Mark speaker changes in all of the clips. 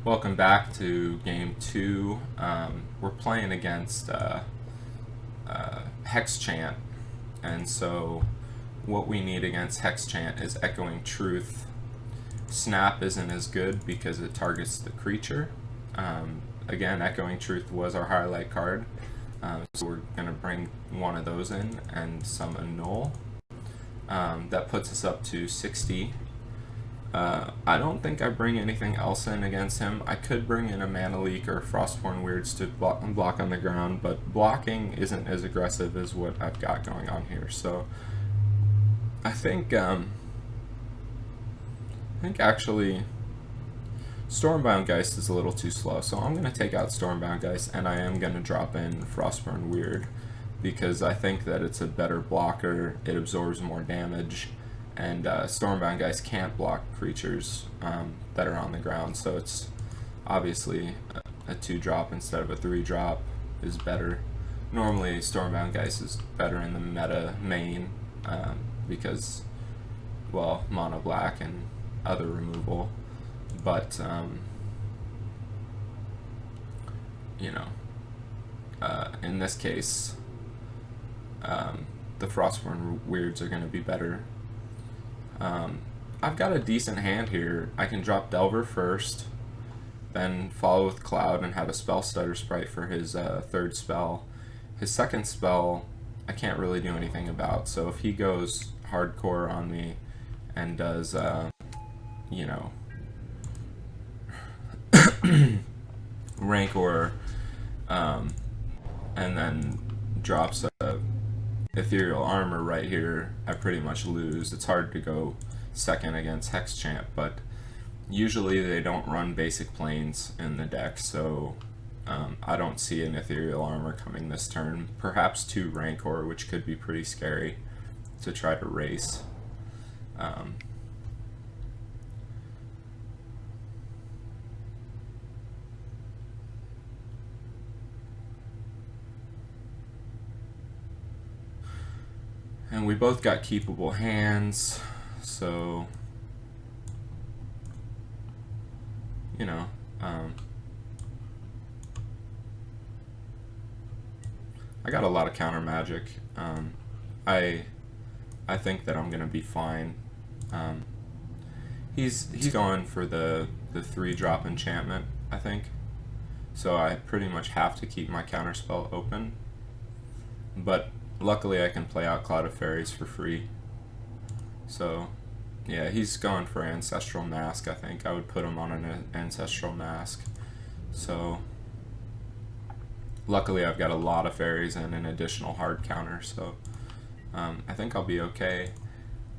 Speaker 1: Welcome back to game 2. We're playing against Hex Chant, and so what we need against Hex Chant is Echoing Truth. Snap isn't as good because it targets the creature. Again, Echoing Truth was our highlight card, so we're going to bring one of those in and summon Null. That puts us up to 60. I don't think I bring anything else in against him. I could bring in a Mana Leak or Frostborn Weirds to block on the ground, but blocking isn't as aggressive as what I've got going on here. So I think actually Stormbound Geist is a little too slow, so I'm going to take out Stormbound Geist, and I am going to drop in Frostborn Weird because I think that it's a better blocker, it absorbs more damage, and Stormbound Geist can't block creatures that are on the ground, so it's obviously a 2-drop instead of a 3-drop is better. Normally Stormbound Geist is better in the meta main because, well, mono black and other removal, but in this case the Frostborn Weirds are going to be better. I've got a decent hand here. I can drop Delver first, then follow with Cloud and have a Spell Stutter Sprite for his third spell. His second spell I can't really do anything about, so if he goes hardcore on me and does Rancor and then drops a Ethereal Armor right here, I pretty much lose. It's hard to go second against Hex Champ, but usually they don't run basic planes in the deck, so I don't see an Ethereal Armor coming this turn. Perhaps 2 Rancor, which could be pretty scary to try to race. And we both got keepable hands, so I got a lot of counter magic. I think that I'm gonna be fine. He's going for the 3-drop enchantment, I think. So I pretty much have to keep my counter spell open. But luckily I can play out Cloud of Fairies for free. So yeah, he's going for Ancestral Mask. I think I would put him on an Ancestral Mask. So luckily I've got a lot of fairies and an additional hard counter, so I think I'll be okay.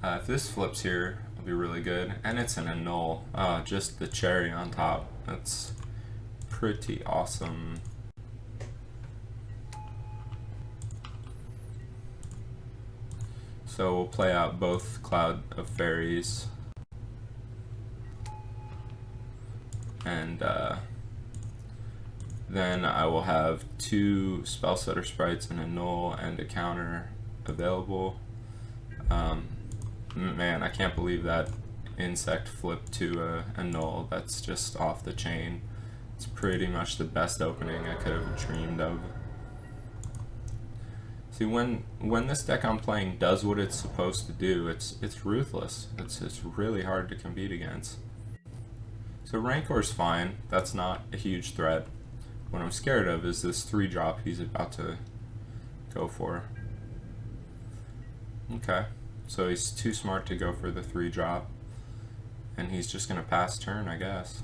Speaker 1: If this flips here, it'll be really good. And it's an annul. Just the cherry on top. That's pretty awesome. So we'll play out both Cloud of Fairies. And then I will have 2 Spell Stutter Sprites and a Null and a counter available. Man, I can't believe that Insect flipped to a Null. That's just off the chain. It's pretty much the best opening I could have dreamed of. See, when this deck I'm playing does what it's supposed to do, it's ruthless. It's really hard to compete against. So Rancor's fine. That's not a huge threat. What I'm scared of is this 3-drop he's about to go for. Okay, so he's too smart to go for the 3-drop, and he's just gonna pass turn, I guess.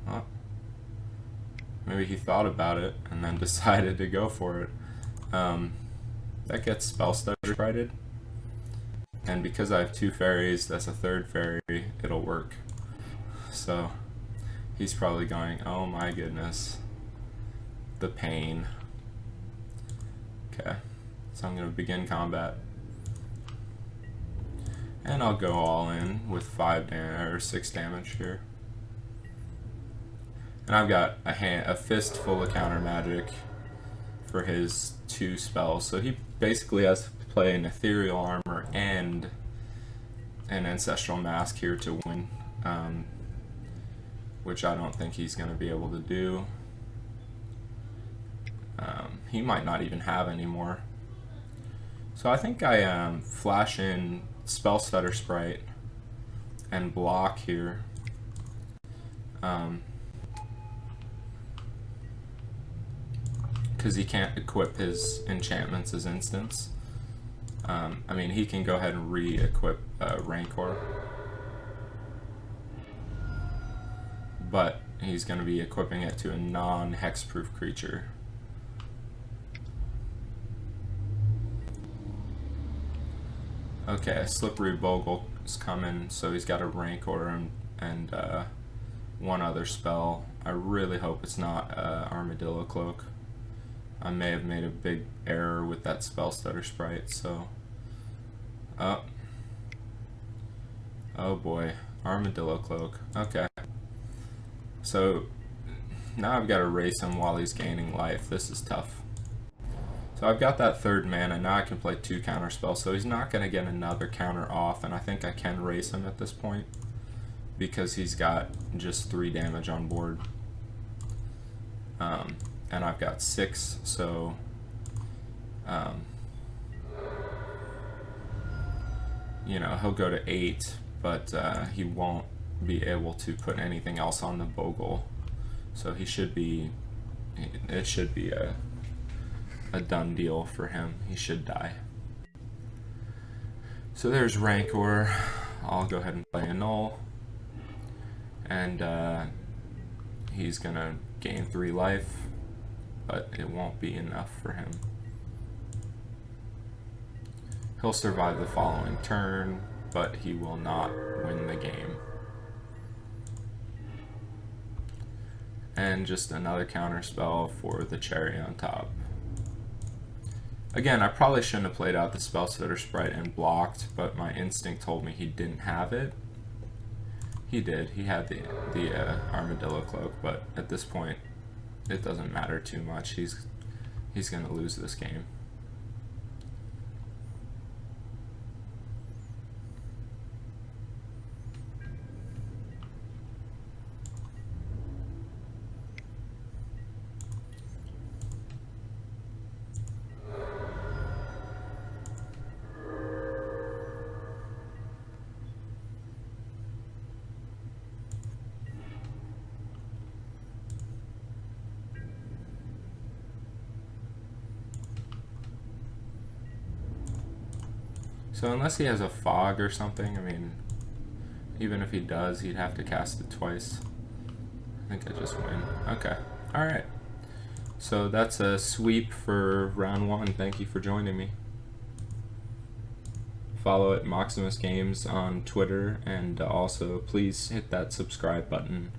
Speaker 1: Well, maybe he thought about it and then decided to go for it. That gets Spell Stutter Sprited, and because I have 2 fairies, that's a 3rd fairy, it'll work. So he's probably going, oh my goodness, the pain. Okay, so I'm going to begin combat. And I'll go all in with 6 damage here. And I've got a fist full of counter magic for his 2 spells. So he basically has to play an Ethereal Armor and an Ancestral Mask here to win. which I don't think he's going to be able to do. He might not even have any more. So I think I flash in Spell Stutter Sprite and block here. Because he can't equip his enchantments as instants. I mean, he can go ahead and re-equip Rancor, but he's going to be equipping it to a non-hexproof creature. Okay, a Slippery Bogle is coming, so he's got a Rancor and one other spell. I really hope it's not Armadillo Cloak. I may have made a big error with that Spell Stutter Sprite, so... Oh boy, Armadillo Cloak. Okay. So, now I've got to race him while he's gaining life. This is tough. So I've got that third mana, now I can play 2 counter spells, so he's not going to get another counter off, and I think I can race him at this point, because he's got just 3 damage on board. And I've got 6, so you know, he'll go to 8, but he won't be able to put anything else on the Bogle, so he should be, it should be a done deal for him. He should die. So there's Rancor. I'll go ahead and play a null, and he's gonna gain 3 life, but it won't be enough for him. He'll survive the following turn, but he will not win the game. And just another counter spell for the cherry on top. Again, I probably shouldn't have played out the Spell Stutter Sprite and blocked, but my instinct told me he didn't have it. He did. He had the Armadillo Cloak, but at this point, it doesn't matter too much. He's going to lose this game. So unless he has a fog or something, I mean, even if he does, he'd have to cast it twice. I think I just win. Okay. Alright. So that's a sweep for round 1. Thank you for joining me. Follow at Maximus Games on Twitter, and also please hit that subscribe button